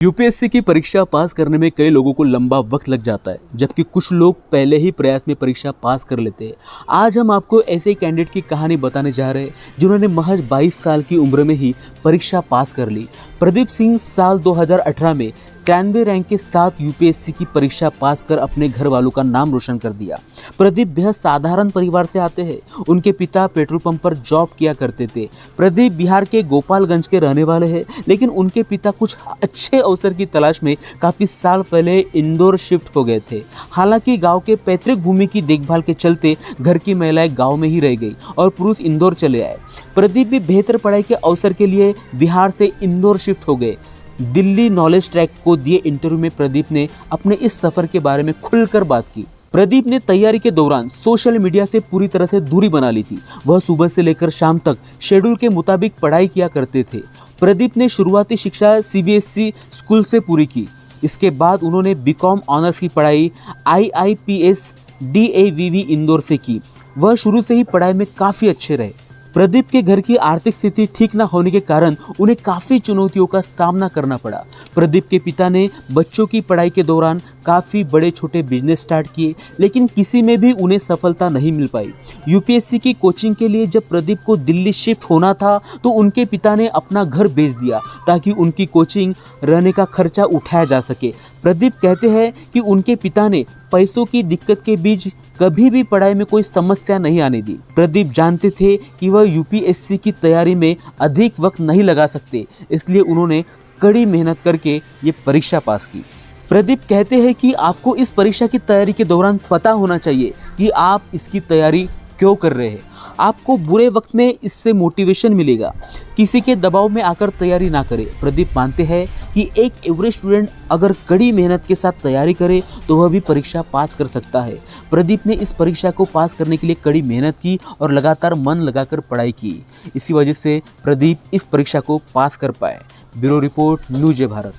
UPSC की परीक्षा पास करने में कई लोगों को लंबा वक्त लग जाता है, जबकि कुछ लोग पहले ही प्रयास में परीक्षा पास कर लेते हैं। आज हम आपको ऐसे कैंडिडेट की कहानी बताने जा रहे हैं जिन्होंने महज 22 साल की उम्र में ही परीक्षा पास कर ली। प्रदीप सिंह साल 2018 में 93 रैंक के साथ यूपीएससी की परीक्षा पास कर अपने घर वालों का नाम रोशन कर दिया। प्रदीप बेहद साधारण परिवार से आते हैं। उनके पिता पेट्रोल पंप पर जॉब किया करते थे। प्रदीप बिहार के गोपालगंज के रहने वाले हैं, लेकिन उनके पिता कुछ अच्छे अवसर की तलाश में काफ़ी साल पहले इंदौर शिफ्ट हो गए थे। हालांकि गांव के पैतृक भूमि की देखभाल के चलते घर की महिलाएं गांव में ही रह गई और पुरुष इंदौर चले आए। प्रदीप भी बेहतर पढ़ाई के अवसर के लिए बिहार से इंदौर शिफ्ट हो गए। दिल्ली नॉलेज ट्रैक को दिए इंटरव्यू में प्रदीप ने अपने इस सफर के बारे में खुलकर बात की। प्रदीप ने तैयारी के दौरान सोशल मीडिया से पूरी तरह से दूरी बना ली थी। वह सुबह से लेकर शाम तक शेड्यूल के मुताबिक पढ़ाई किया करते थे। प्रदीप ने शुरुआती शिक्षा सीबीएसई स्कूल से पूरी की। इसके बाद उन्होंने बीकॉम ऑनर्स की पढ़ाई आईआईपीएस डीएवीवी इंदौर से की। वह शुरू से ही पढ़ाई में काफ़ी अच्छे रहे। प्रदीप के घर की आर्थिक स्थिति ठीक न होने के कारण उन्हें काफ़ी चुनौतियों का सामना करना पड़ा। प्रदीप के पिता ने बच्चों की पढ़ाई के दौरान काफ़ी बड़े छोटे बिजनेस स्टार्ट किए, लेकिन किसी में भी उन्हें सफलता नहीं मिल पाई। यूपीएससी की कोचिंग के लिए जब प्रदीप को दिल्ली शिफ्ट होना था तो उनके पिता ने अपना घर बेच दिया ताकि उनकी कोचिंग रहने का खर्चा उठाया जा सके। प्रदीप कहते हैं कि उनके पिता ने पैसों की दिक्कत के बीच कभी भी पढ़ाई में कोई समस्या नहीं आने दी। प्रदीप जानते थे कि वह यूपीएससी की तैयारी में अधिक वक्त नहीं लगा सकते, इसलिए उन्होंने कड़ी मेहनत करके ये परीक्षा पास की। प्रदीप कहते हैं कि आपको इस परीक्षा की तैयारी के दौरान पता होना चाहिए कि आप इसकी तैयारी क्यों कर रहे हैं। आपको बुरे वक्त में इससे मोटिवेशन मिलेगा। किसी के दबाव में आकर तैयारी ना करें। प्रदीप मानते हैं कि एक एवरेज स्टूडेंट अगर कड़ी मेहनत के साथ तैयारी करे तो वह भी परीक्षा पास कर सकता है। प्रदीप ने इस परीक्षा को पास करने के लिए कड़ी मेहनत की और लगातार मन लगाकर पढ़ाई की। इसी वजह से प्रदीप इस परीक्षा को पास कर पाए। Bureau report, news Bharat.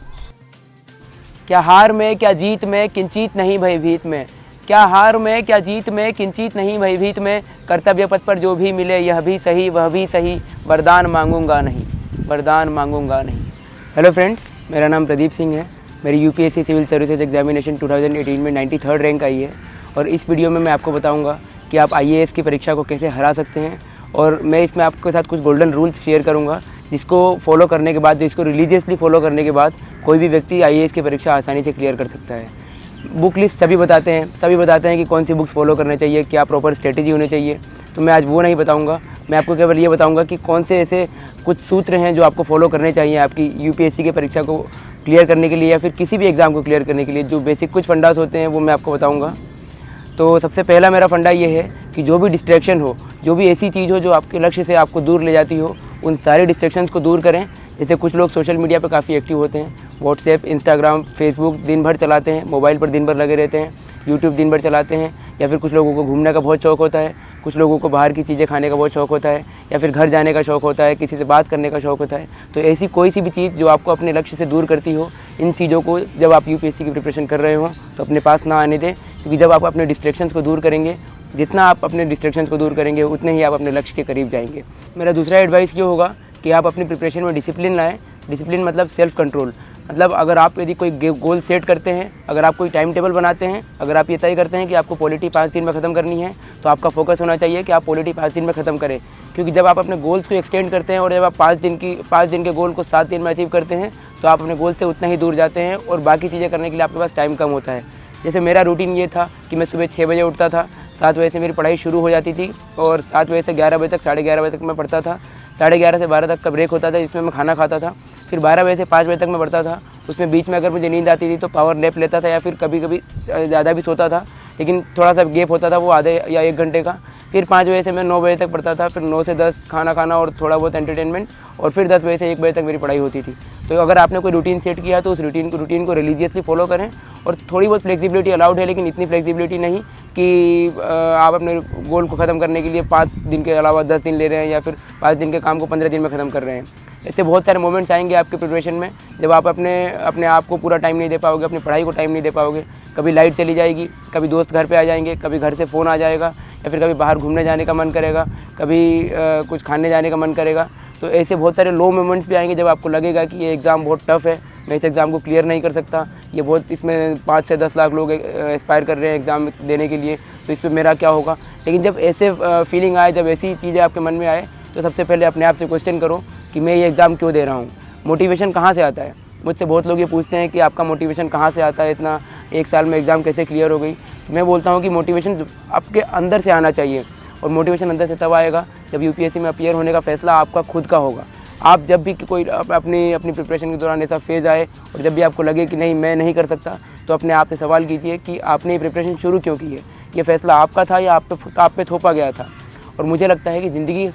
क्या हार में क्या जीत में किंचित नहीं भयभीत में, क्या हार में क्या जीत में किंचित नहीं भयभीत में, कर्तव्य पथ पर जो भी मिले यह भी सही वह भी सही, वरदान मांगूंगा नहीं, वरदान मांगूंगा नहीं। हेलो फ्रेंड्स, मेरा नाम प्रदीप सिंह है। मेरी यूपीएससी सिविल सर्विसेज एग्जामिनेशन 2018 में 93rd रैंक आई है और इस वीडियो में मैं आपको बताऊंगा कि आप आईएएस की परीक्षा को कैसे हरा सकते हैं। और मैं इसमें आपके साथ कुछ गोल्डन रूल्स शेयर करूँगा जिसको फॉलो करने के बाद, जिसको रिलीजियसली फॉलो करने के बाद कोई भी व्यक्ति आईएएस की परीक्षा आसानी से क्लियर कर सकता है। बुक लिस्ट सभी बताते हैं कि कौन सी बुक्स फॉलो करने चाहिए, क्या प्रॉपर स्ट्रेटेजी होनी चाहिए। तो मैं आज वो नहीं बताऊंगा, मैं आपको केवल ये बताऊंगा कि कौन से ऐसे कुछ सूत्र हैं जो आपको फॉलो करने चाहिए आपकी यूपीएससी की परीक्षा को क्लियर करने के लिए या फिर किसी भी एग्ज़ाम को क्लियर करने के लिए। जो बेसिक कुछ फंडास होते हैं वो मैं आपको बताऊँगा। तो सबसे पहला मेरा फंडा ये है कि जो भी डिस्ट्रैक्शन हो, जो भी ऐसी चीज़ हो जो आपके लक्ष्य से आपको दूर ले जाती हो, उन सारे डिस्ट्रैक्शंस को दूर करें। जैसे कुछ लोग सोशल मीडिया पर काफ़ी एक्टिव होते हैं, व्हाट्सएप, इंस्टाग्राम, फेसबुक दिन भर चलाते हैं, मोबाइल पर दिन भर लगे रहते हैं, यूट्यूब दिन भर चलाते हैं, या फिर कुछ लोगों को घूमने का बहुत शौक़ होता है, कुछ लोगों को बाहर की चीज़ें खाने का बहुत शौक़ होता है, या फिर घर जाने का शौक़ होता है, किसी से बात करने का शौक़ होता है। तो ऐसी कोई सी भी चीज़ जो आपको अपने लक्ष्य से दूर करती हो, इन चीज़ों को जब आप यूपीएससी की प्रिपरेशन कर रहे हो तो अपने पास ना आने दें। क्योंकि जब आप अपने डिस्ट्रैक्शंस को दूर करेंगे, जितना आप अपने डिस्ट्रैक्शंस को दूर करेंगे उतने ही आप अपने लक्ष्य के करीब जाएंगे। मेरा दूसरा एडवाइस ये होगा कि आप अपनी प्रिपरेशन में डिसिप्लिन लाएँ। डिसिप्लिन मतलब सेल्फ कंट्रोल। मतलब अगर आप यदि कोई गोल सेट करते हैं, अगर आप कोई टाइम टेबल बनाते हैं, अगर आप ये तय करते हैं कि आपको पॉलिटी 5 दिन में ख़त्म करनी है, तो आपका फोकस होना चाहिए कि आप पॉलिटी 5 दिन में ख़त्म करें। क्योंकि जब आप अपने गोल्स को एक्सटेंड करते हैं और जब आप 5 दिन के गोल को 7 दिन में अचीव करते हैं तो आप अपने गोल से उतना ही दूर जाते हैं और बाकी चीज़ें करने के लिए आपके पास टाइम कम होता है। जैसे मेरा रूटीन ये था कि मैं सुबह 6 बजे उठता था, 7 बजे से मेरी पढ़ाई शुरू हो जाती थी और 7 बजे से 11 बजे तक, 11:30 बजे तक मैं पढ़ता था। 11:30 से 12 तक का ब्रेक होता था जिसमें मैं खाना खाता था। फिर 12 बजे से 5 बजे तक मैं पढ़ता था। उसमें बीच में अगर मुझे नींद आती थी तो पावर नैप लेता था या फिर कभी कभी ज़्यादा भी सोता था, लेकिन थोड़ा सा गैप होता था वो आधे या 1 घंटे का। फिर 5 बजे से मैं 9 बजे तक पढ़ता था। फिर 9 से 10 खाना खाना और थोड़ा बहुत एंटरटेनमेंट, और फिर 10 बजे से 1 बजे तक मेरी पढ़ाई होती थी। तो अगर आपने कोई रूटीन सेट किया तो उस रूटीन को रिलीजियसली फॉलो करें। और थोड़ी बहुत फ्लेक्सिबिलिटी अलाउड है, लेकिन इतनी फ्लेक्सिबिलिटी नहीं कि आप अपने गोल को ख़त्म करने के लिए 5 दिन के अलावा 10 दिन ले रहे हैं या फिर 5 दिन के काम को 15 दिन में ख़त्म कर रहे हैं। ऐसे बहुत सारे मोमेंट्स आएंगे आपके प्रिपरेशन में जब आप अपने आप को पूरा टाइम नहीं दे पाओगे, अपनी पढ़ाई को टाइम नहीं दे पाओगे। कभी लाइट चली जाएगी, कभी दोस्त घर पे आ जाएंगे, कभी घर से फ़ोन आ जाएगा, या फिर कभी बाहर घूमने जाने का मन करेगा, कभी कुछ खाने जाने का मन करेगा। तो ऐसे बहुत सारे लो मोमेंट्स भी आएंगे जब आपको लगेगा कि ये एग्ज़ाम बहुत टफ है, मैं इस एग्ज़ाम को क्लियर नहीं कर सकता, ये बहुत इसमें 5 से 10 लाख लोग एस्पायर कर रहे हैं एग्ज़ाम देने के लिए, तो इस पर मेरा क्या होगा। लेकिन जब ऐसे फीलिंग आए, जब ऐसी चीज़ें आपके मन में आए, तो सबसे पहले अपने आप से क्वेश्चन करो कि मैं ये एग्ज़ाम क्यों दे रहा हूँ। मोटिवेशन कहाँ से आता है। मुझसे बहुत लोग ये पूछते हैं कि आपका मोटिवेशन कहाँ से आता है, इतना 1 साल में एग्ज़ाम कैसे क्लियर हो गई। मैं बोलता हूँ कि मोटिवेशन आपके अंदर से आना चाहिए, और मोटिवेशन अंदर से तब आएगा जब यूपीएससी में अपीयर होने का फ़ैसला आपका खुद का होगा। आप जब भी कोई अपनी प्रिपरेशन के दौरान ऐसा फेज़ आए और जब भी आपको लगे कि नहीं मैं नहीं कर सकता, तो अपने आप से सवाल कीजिए कि आपने ये प्रिपरेशन शुरू क्यों की है। ये फ़ैसला आपका था या आप पे थोपा गया था। और मुझे लगता है कि ज़िंदगी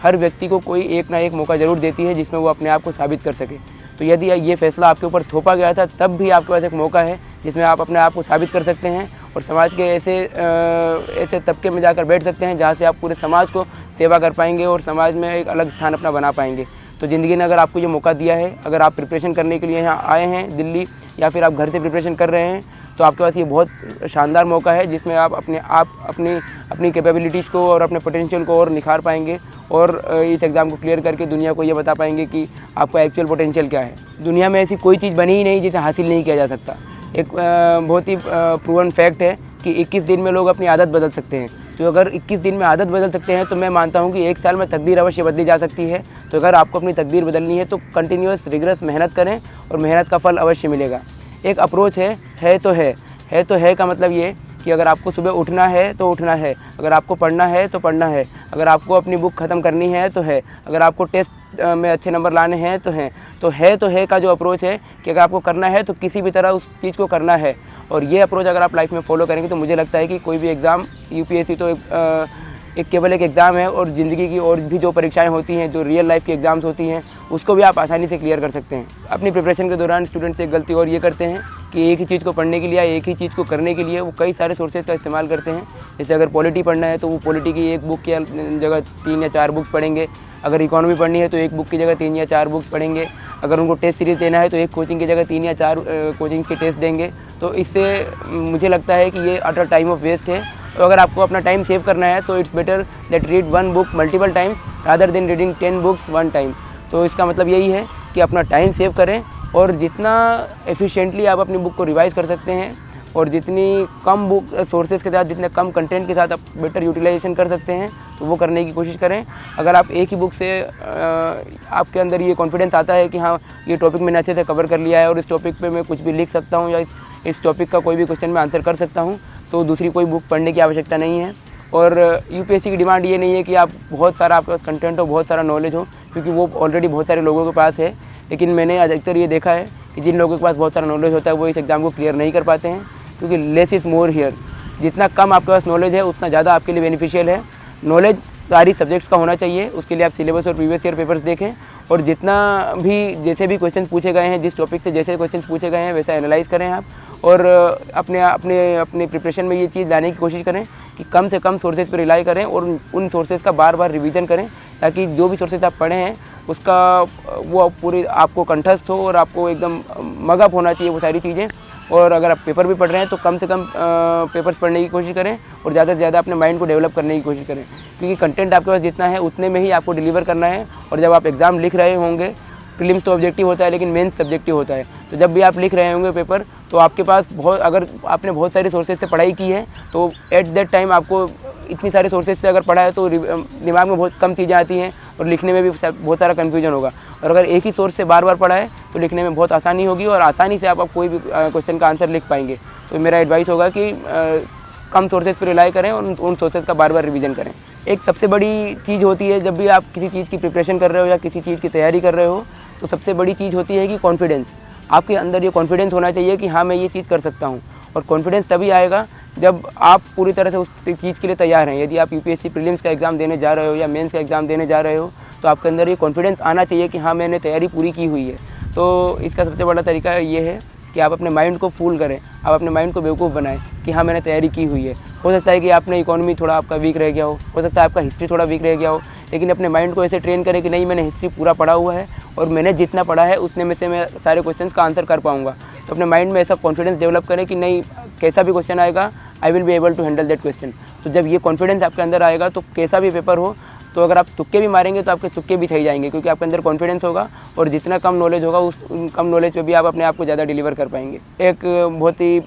हर व्यक्ति को कोई एक ना एक मौका ज़रूर देती है जिसमें वो अपने आप को साबित कर सके। तो यदि ये फ़ैसला आपके ऊपर थोपा गया था, तब भी आपके पास एक मौका है जिसमें आप अपने आप को साबित कर सकते हैं और समाज के ऐसे तबके में जाकर बैठ सकते हैं जहाँ से आप पूरे समाज को सेवा कर पाएंगे और समाज में एक अलग स्थान अपना बना पाएंगे। तो ज़िंदगी ने अगर आपको ये मौका दिया है, अगर आप प्रिपरेशन करने के लिए यहाँ आए हैं दिल्ली, या फिर आप घर से प्रिपरेशन कर रहे हैं, तो आपके पास ये बहुत शानदार मौका है जिसमें आप अपनी कैपेबिलिटीज़ को और अपने पोटेंशियल को और निखार पाएंगे और इस एग्ज़ाम को क्लियर करके दुनिया को ये बता पाएंगे कि आपका एक्चुअल पोटेंशियल क्या है। दुनिया में ऐसी कोई चीज़ बनी ही नहीं जिसे हासिल नहीं किया जा सकता। एक बहुत ही प्रूवन फैक्ट है कि 21 दिन में लोग अपनी आदत बदल सकते हैं। तो अगर 21 दिन में आदत बदल सकते हैं, तो मैं मानता हूँ कि 1 साल में तकदीर अवश्य बदली जा सकती है। तो अगर आपको अपनी तकदीर बदलनी है तो कंटिन्यूअस रिगरस मेहनत करें और मेहनत का फल अवश्य मिलेगा। एक अप्रोच है तो है का मतलब ये कि अगर आपको सुबह उठना है तो उठना है, अगर आपको पढ़ना है तो पढ़ना है, अगर आपको अपनी बुक ख़त्म करनी है तो है, अगर आपको टेस्ट में अच्छे नंबर लाने हैं तो है का जो अप्रोच है कि अगर आपको करना है तो किसी भी तरह उस चीज़ को करना है। और ये अप्रोच अगर आप लाइफ में फॉलो करेंगे तो मुझे लगता है कि कोई भी एग्ज़ाम, यूपीएससी तो केवल एक एग्ज़ाम है, और ज़िंदगी की और भी जो परीक्षाएं होती हैं, जो रियल लाइफ की एग्ज़ाम्स होती हैं, उसको भी आप आसानी से क्लियर कर सकते हैं। अपनी प्रिपरेशन के दौरान स्टूडेंट्स एक गलती और ये करते हैं कि एक ही चीज़ को पढ़ने के लिए, एक ही चीज़ को करने के लिए वो कई सारे सोर्सेज़ का इस्तेमाल करते हैं। जैसे अगर पॉलिटी पढ़ना है तो वो पॉलिटी की एक बुक की जगह 3 या 4 बुक्स पढ़ेंगे। अगर इकोनॉमी पढ़नी है तो एक बुक की जगह 3 या 4 बुक्स पढ़ेंगे। अगर उनको टेस्ट सीरीज़ देना है तो एक कोचिंग की जगह 3 या 4 कोचिंग्स के टेस्ट देंगे। तो इससे मुझे लगता है कि ये अटर टाइम ऑफ वेस्ट है। तो अगर आपको अपना टाइम सेव करना है तो it's better that read 1 book multiple times rather than reading 10 books 1 time. तो इसका मतलब यही है कि अपना टाइम सेव करें और जितना एफिशिएंटली आप अपनी बुक को रिवाइज़ कर सकते हैं और जितनी कम बुक सोर्सेज के साथ, जितने कम कंटेंट के साथ आप बेटर यूटिलाइजेशन कर सकते हैं तो वो करने की कोशिश करें। अगर आप एक ही बुक से आपके अंदर ये कॉन्फिडेंस आता है कि हाँ ये टॉपिक मैंने अच्छे से कवर कर लिया है और इस टॉपिक पे मैं कुछ भी लिख सकता हूँ या इस टॉपिक का कोई भी क्वेश्चन मैं आंसर कर सकता हूँ, तो दूसरी कोई बुक पढ़ने की आवश्यकता नहीं है। और यूपीएससी की डिमांड ये नहीं है कि आप बहुत सारा आपके पास कंटेंट हो, बहुत सारा नॉलेज हो, क्योंकि वो ऑलरेडी बहुत सारे लोगों के पास है। लेकिन मैंने अधिकतर ये देखा है कि जिन लोगों के पास बहुत सारा नॉलेज होता है वो इस एग्ज़ाम को क्लियर नहीं कर पाते हैं, क्योंकि लेस इज़ मोर हियर। जितना कम आपके पास नॉलेज है उतना ज़्यादा आपके लिए बेनिफिशियल है। नॉलेज सारी सब्जेक्ट्स का होना चाहिए, उसके लिए आप सिलेबस और प्रीवियस ईयर पेपर्स देखें और जितना भी जैसे भी क्वेश्चन पूछे गए हैं, जिस टॉपिक से जैसे क्वेश्चन पूछे गए हैं वैसा एनालाइज करें आप और अपने प्रिपरेशन में ये चीज़ लाने की कोशिश करें कि कम से कम सोर्सेज पर रिलाई करें और उन सोर्सेज का बार बार रिवीजन करें, ताकि जो भी सोर्सेज आप पढ़े हैं उसका वो पूरी आपको कंठस्थ हो और आपको एकदम मगअप होना चाहिए वो सारी चीज़ें। और अगर आप पेपर भी पढ़ रहे हैं तो कम से कम पेपर्स पढ़ने की कोशिश करें और ज़्यादा से ज़्यादा अपने माइंड को डेवलप करने की कोशिश करें, क्योंकि कंटेंट आपके पास जितना है उतने में ही आपको डिलीवर करना है। और जब आप एग्ज़ाम लिख रहे होंगे, प्रीलिम्स तो ऑब्जेक्टिव होता है लेकिन मेंस सब्जेक्टिव होता है, तो जब भी आप लिख रहे होंगे पेपर तो आपके पास अगर आपने बहुत सारे सोर्सेज से पढ़ाई की है तो एट दैट टाइम आपको इतनी सारे सोर्सेज से अगर पढ़ा है तो दिमाग में बहुत कम चीज़ें आती हैं और लिखने में भी बहुत सारा कन्फ्यूजन होगा। और अगर एक ही सोर्स से बार बार पढ़ा है तो लिखने में बहुत आसानी होगी और आसानी से आप कोई भी क्वेश्चन का आंसर लिख पाएंगे। तो मेरा एडवाइस होगा कि कम सोर्सेज पर रिलाई करें और उन सोर्सेज का बार बार रिवीजन करें। एक सबसे बड़ी चीज़ होती है जब भी आप किसी चीज़ की प्रिपरेशन कर रहे हो या किसी चीज़ की तैयारी कर रहे हो, तो सबसे बड़ी चीज़ होती है कि कॉन्फिडेंस। आपके अंदर ये कॉन्फिडेंस होना चाहिए कि हाँ मैं ये चीज़ कर सकता हूँ। और कॉन्फिडेंस तभी आएगा जब आप पूरी तरह से उस चीज़ के लिए तैयार हैं। यदि आप यूपीएससी प्रीलिम्स का एग्ज़ाम देने जा रहे हो या मेंस का एग्ज़ाम देने जा रहे हो तो आपके अंदर ये कॉन्फिडेंस आना चाहिए कि हाँ मैंने तैयारी पूरी की हुई है। तो इसका सबसे बड़ा तरीका ये है कि आप अपने माइंड को फूल करें, आप अपने माइंड को बेवकूफ़ बनाएं कि हाँ मैंने तैयारी की हुई है। हो सकता है कि आपने इकोनॉमी थोड़ा आपका वीक रह गया हो सकता है आपका हिस्ट्री थोड़ा वीक रह गया हो, लेकिन अपने माइंड को ऐसे ट्रेन करें कि नहीं मैंने हिस्ट्री पूरा पढ़ा हुआ है और मैंने जितना पढ़ा है उतने में से मैं सारे क्वेश्चंस का आंसर कर पाऊँगा। तो अपने माइंड में ऐसा कॉन्फिडेंस डेवलप करें कि नहीं कैसा भी क्वेश्चन आएगा I will be able to handle that question. तो जब ये कॉन्फिडेंस आपके अंदर आएगा तो कैसा भी पेपर हो तो अगर आप तुक्के भी मारेंगे तो आपके तुक्के भी सही जाएंगे, क्योंकि आपके अंदर कॉन्फिडेंस होगा और जितना कम नॉलेज होगा उस कम नॉलेज पे भी आप अपने आप को ज़्यादा डिलीवर कर पाएंगे। एक बहुत ही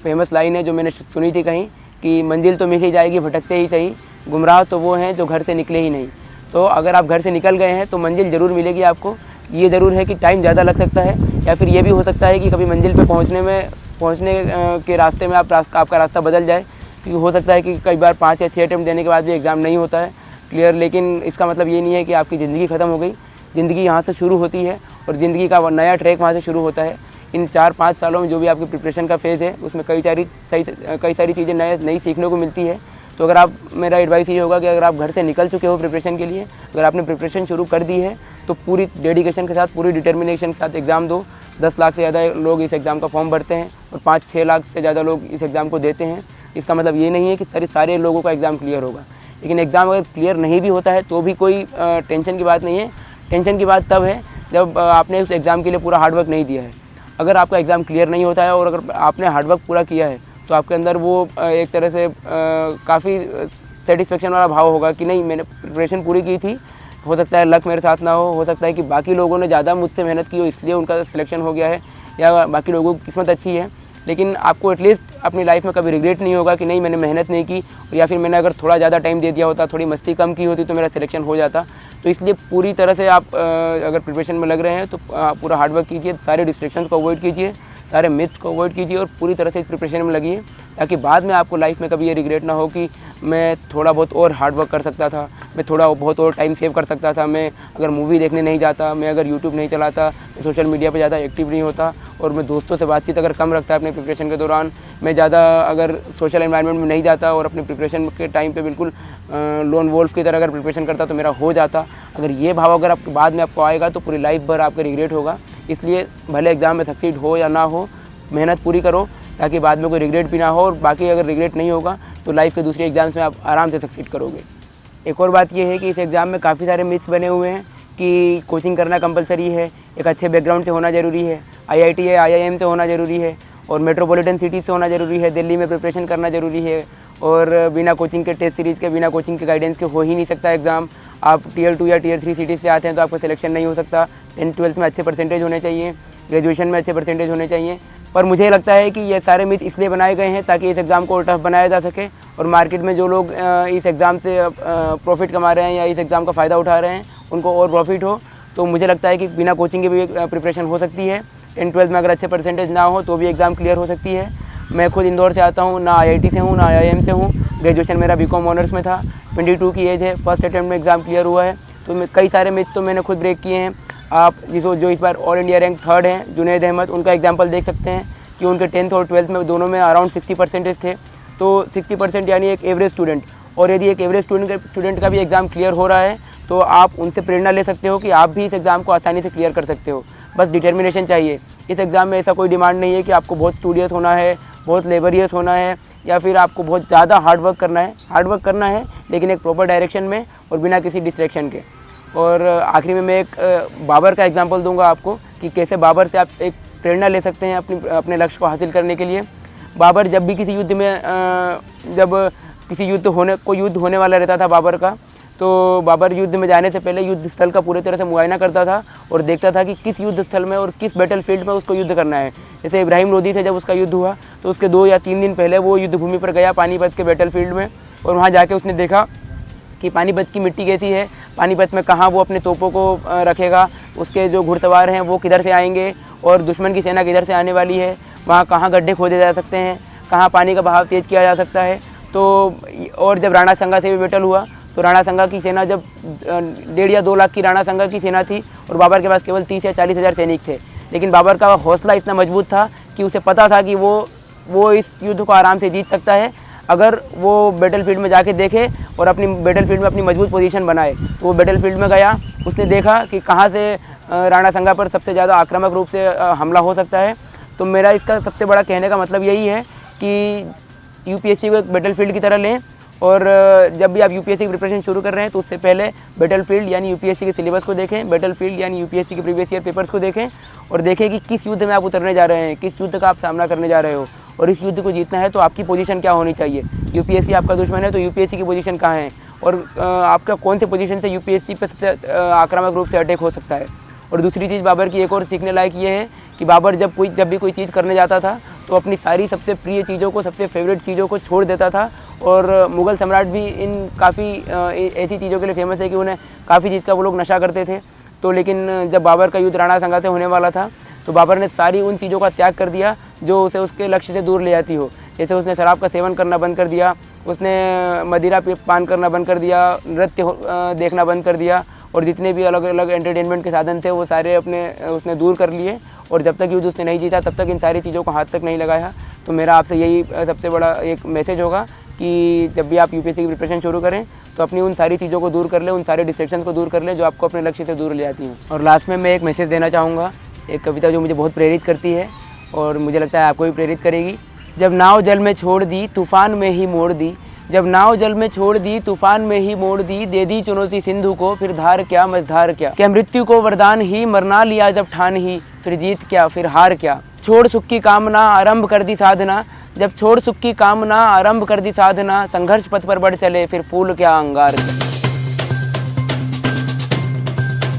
फेमस लाइन है जो मैंने सुनी थी कहीं कि मंजिल तो मिल ही जाएगी भटकते ही सही, गुमराह तो वो हैं जो घर से निकले ही नहीं। तो अगर आप घर से निकल गए हैं तो मंजिल ज़रूर मिलेगी आपको। ये ज़रूर है कि टाइम ज़्यादा लग सकता है, या फिर ये भी हो सकता है कि कभी मंजिल पे पहुंचने के रास्ते में आपका रास्ता बदल जाए, क्योंकि हो सकता है कि कई बार 5 या 6 अटैम्प्ट देने के बाद भी एग्ज़ाम नहीं होता है क्लियर। लेकिन इसका मतलब ये नहीं है कि आपकी ज़िंदगी ख़त्म हो गई। ज़िंदगी यहाँ से शुरू होती है और ज़िंदगी का नया ट्रैक वहाँ से शुरू होता है। इन 4-5 सालों में जो भी आपकी प्रिपरेशन का फेज़ है उसमें कई सारी चीज़ें नई सीखने को मिलती है। तो अगर आप, मेरा एडवाइस ये होगा कि अगर आप घर से निकल चुके हो प्रिपरेशन के लिए, अगर आपने प्रिपरेशन शुरू कर दी है तो पूरी डेडिकेशन के साथ, पूरी डिटर्मिनेशन के साथ एग्ज़ाम दो। 10 लाख से ज़्यादा लोग इस एग्ज़ाम का फॉर्म भरते हैं और 5-6 लाख से ज़्यादा लोग इस एग्ज़ाम को देते हैं। इसका मतलब ये नहीं है कि सारे लोगों का एग्ज़ाम क्लियर होगा, लेकिन एग्ज़ाम अगर क्लियर नहीं भी होता है तो भी कोई टेंशन की बात नहीं है। टेंशन की बात तब है जब आपने उस एग्ज़ाम के लिए पूरा हार्डवर्क नहीं दिया है। अगर आपका एग्ज़ाम क्लियर नहीं होता है और अगर आपने हार्डवर्क पूरा किया है तो आपके अंदर वो एक तरह से काफ़ी सेटिस्फेक्शन वाला भाव होगा कि नहीं, मैंने प्रिपरेशन पूरी की थी। हो सकता है लक मेरे साथ ना हो सकता है कि बाकी लोगों ने ज़्यादा मुझसे मेहनत की हो इसलिए उनका सिलेक्शन हो गया है, या बाकी लोगों की किस्मत अच्छी है। लेकिन आपको एटलीस्ट अपनी लाइफ में कभी रिग्रेट नहीं होगा कि नहीं मैंने मेहनत नहीं की, या फिर मैंने अगर थोड़ा ज़्यादा टाइम दे दिया होता, थोड़ी मस्ती कम की होती तो मेरा सिलेक्शन हो जाता। तो इसलिए पूरी तरह से आप अगर प्रिपरेशन में लग रहे हैं तो पूरा हार्डवर्क कीजिए, सारे डिस्ट्रैक्शंस को अवॉइड कीजिए, सारे मिथ्स को अवॉइड कीजिए और पूरी तरह से इस प्रिपरेशन में लगिए, ताकि बाद में आपको लाइफ में कभी ये रिग्रेट ना हो कि मैं थोड़ा बहुत और हार्ड वर्क कर सकता था, मैं थोड़ा बहुत और टाइम सेव कर सकता था, मैं अगर मूवी देखने नहीं जाता, मैं अगर यूट्यूब नहीं चलाता, मैं सोशल मीडिया पे ज़्यादा एक्टिव नहीं होता और मैं दोस्तों से बातचीत अगर कम रखता अपने प्रिपरेशन के दौरान, मैं ज़्यादा अगर सोशल एनवायरनमेंट में नहीं जाता और अपने प्रिपरेशन के टाइम पे बिल्कुल लोन वोल्फ की तरह अगर प्रिपरेशन करता तो मेरा हो जाता। अगर ये भाव अगर आपके बाद में आपको आएगा तो पूरी लाइफ भर आपका रिग्रेट होगा। इसलिए भले एग्ज़ाम में सक्सीड हो या ना हो, मेहनत पूरी करो ताकि बाद में कोई रिग्रेट भी ना हो, और बाकी अगर रिग्रेट नहीं होगा तो लाइफ के दूसरे एग्ज़ाम्स में आप आराम से सक्सीड करोगे। एक और बात यह है कि इस एग्ज़ाम में काफ़ी सारे मिथ्स बने हुए हैं कि कोचिंग करना कंपलसरी है, एक अच्छे बैकग्राउंड से होना ज़रूरी है, IIT या IIM से होना ज़रूरी है, और मेट्रोपॉलिटन सिटी से होना ज़रूरी है, दिल्ली में प्रिपरेशन करना ज़रूरी है, और बिना कोचिंग के टेस्ट सीरीज़ के, बिना कोचिंग के गाइडेंस के हो ही नहीं सकता एग्ज़ाम। आप Tier 2 या Tier 3 सिटी से आते हैं तो आपका सिलेक्शन नहीं हो सकता। 10th-12th में अच्छे परसेंटेज होने चाहिए, ग्रेजुएशन में अच्छे परसेंटेज होने चाहिए। पर मुझे लगता है कि ये सारे मिथ इसलिए बनाए गए हैं ताकि इस एग्ज़ाम को और टफ बनाया जा सके, और मार्केट में जो लोग इस एग्ज़ाम से प्रॉफिट कमा रहे हैं या इस एग्ज़ाम का फ़ायदा उठा रहे हैं उनको और प्रॉफिट हो। तो मुझे लगता है कि बिना कोचिंग के भी प्रिपरेशन हो सकती है। 10th-12th में अगर अच्छे परसेंटेज ना हो तो भी एग्ज़ाम क्लियर हो सकती है। मैं खुद इंदौर से आता हूँ, ना IIT से हूँ ना IIM से हूँ, ग्रेजुएशन मेरा BCom ऑनर्स में था, 22 की एज है, फर्स्ट अटैम्प्ट में एग्ज़ाम क्लियर हुआ है। तो कई सारे मिथ तो मैंने खुद ब्रेक किए हैं। आप जो इस बार ऑल इंडिया रैंक 3rd हैं, जुनैद अहमद, उनका एग्जाम्पल देख सकते हैं कि उनके 10th और 12th में दोनों में अराउंड 60% थे। तो 60% यानी एक एवरेज स्टूडेंट, और यदि एक एवरेज स्टूडेंट का भी एग्ज़ाम क्लियर हो रहा है तो आप उनसे प्रेरणा ले सकते हो कि आप भी इस एग्ज़ाम को आसानी से क्लियर कर सकते हो। बस डिटर्मिनेशन चाहिए। इस एग्ज़ाम में ऐसा कोई डिमांड नहीं है कि आपको बहुत स्टूडियस होना है, बहुत लेबरियस होना है, या फिर आपको बहुत ज़्यादा हार्डवर्क करना है। हार्डवर्क करना है लेकिन एक प्रॉपर डायरेक्शन में और बिना किसी डिस्ट्रैक्शन के। और आखिरी में मैं एक बाबर का एग्जांपल दूंगा आपको कि कैसे बाबर से आप एक प्रेरणा ले सकते हैं अपने लक्ष्य को हासिल करने के लिए। बाबर जब भी किसी युद्ध में जब किसी युद्ध होने वाला रहता था बाबर का, तो बाबर युद्ध में जाने से पहले युद्ध स्थल का पूरी तरह से मुआयना करता था और देखता था कि किस युद्ध स्थल में और किस बैटल फील्ड में उसको युद्ध करना है। जैसे इब्राहिम लोदी से जब उसका युद्ध हुआ तो उसके 2 या 3 दिन पहले वो युद्ध भूमि पर गया, पानीपत के बैटल फील्ड में, और वहाँ जाके उसने देखा कि पानीपत की मिट्टी कैसी है, पानीपत में कहाँ वो अपने तोपों को रखेगा, उसके जो घुड़सवार हैं वो किधर से आएंगे और दुश्मन की सेना किधर से आने वाली है, वहाँ कहाँ गड्ढे खोदे जा सकते हैं, कहाँ पानी का बहाव तेज़ किया जा सकता है। तो और जब राणा संगा से भी बैटल हुआ तो राणा संगा की सेना जब 1.5 या 2 लाख की राणा संगा की सेना थी और बाबर के पास केवल 30 या 40 हज़ार सैनिक थे, लेकिन बाबर का हौसला इतना मजबूत था कि उसे पता था कि वो इस युद्ध को आराम से जीत सकता है अगर वो बैटल फील्ड में जाके देखे और अपनी बैटल फील्ड में अपनी मजबूत पोजीशन बनाए। तो वो बैटल फील्ड में गया, उसने देखा कि कहाँ से राणा संगा पर सबसे ज़्यादा आक्रामक रूप से हमला हो सकता है। तो मेरा इसका सबसे बड़ा कहने का मतलब यही है कि यूपीएससी को एक बैटल फील्ड की तरह लें, और जब भी आप यूपीएससी की प्रिपरेशन शुरू कर रहे हैं तो उससे पहले बैटल फील्ड यानी यूपीएससी के सिलेबस को देखें, बैटल फील्ड यानी यूपीएससी के प्रीवियस ईयर पेपर्स को देखें और देखें कि किस युद्ध में आप उतरने जा रहे हैं, किस युद्ध का आप सामना करने जा रहे हो, और इस युद्ध को जीतना है तो आपकी पोजीशन क्या होनी चाहिए। यूपीएससी आपका दुश्मन है तो यूपीएससी की पोजीशन कहाँ है, और आपका कौन से पोजीशन से यूपीएससी पे सबसे आक्रामक रूप से अटैक हो सकता है। और दूसरी चीज़ बाबर की एक और सीखने लायक ये है कि बाबर जब भी कोई चीज़ करने जाता था तो अपनी सारी सबसे प्रिय चीज़ों को, सबसे फेवरेट चीज़ों को छोड़ देता था। और मुग़ल सम्राट भी इन काफ़ी ऐसी चीज़ों के लिए फेमस है कि उन्हें काफ़ी चीज़ का वो लोग नशा करते थे। तो लेकिन जब बाबर का युद्ध राणा संगा से होने वाला था तो बाबर ने सारी उन चीज़ों का त्याग कर दिया जो उसे उसके लक्ष्य से दूर ले जाती हो। जैसे उसने शराब का सेवन करना बंद कर दिया, उसने मदिरा पान करना बंद कर दिया, नृत्य देखना बंद कर दिया, और जितने भी अलग अलग एंटरटेनमेंट के साधन थे वो सारे उसने दूर कर लिए। और जब तक युद्ध उसने नहीं जीता तब तक इन सारी चीज़ों को हाथ तक नहीं लगाया। तो मेरा आपसे यही सबसे बड़ा एक मैसेज होगा कि जब भी आप यूपीएससी की प्रिपरेशन शुरू करें तो अपनी उन सारी चीज़ों को दूर कर लें, उन सारे डिस्ट्रैक्शंस को दूर कर लें जो आपको अपने लक्ष्य से दूर ले जाती हैं। और लास्ट में मैं एक मैसेज देना चाहूँगा, एक कविता जो मुझे बहुत प्रेरित करती है और मुझे लगता है आपको भी प्रेरित करेगी। जब नाव जल में छोड़ दी तूफ़ान में ही मोड़ दी, जब नाव जल में छोड़ दी तूफ़ान में ही मोड़ दी, दे दी चुनौती सिंधु को फिर धार क्या मझधार क्या मृत्यु को वरदान ही मरना लिया जब ठान ही, फिर जीत क्या फिर हार क्या। छोड़ सुख की कामना आरंभ कर दी साधना, जब छोड़ सुख की कामना आरंभ कर दी साधना, संघर्ष पथ पर बढ़ चले फिर फूल क्या अंगार क्या।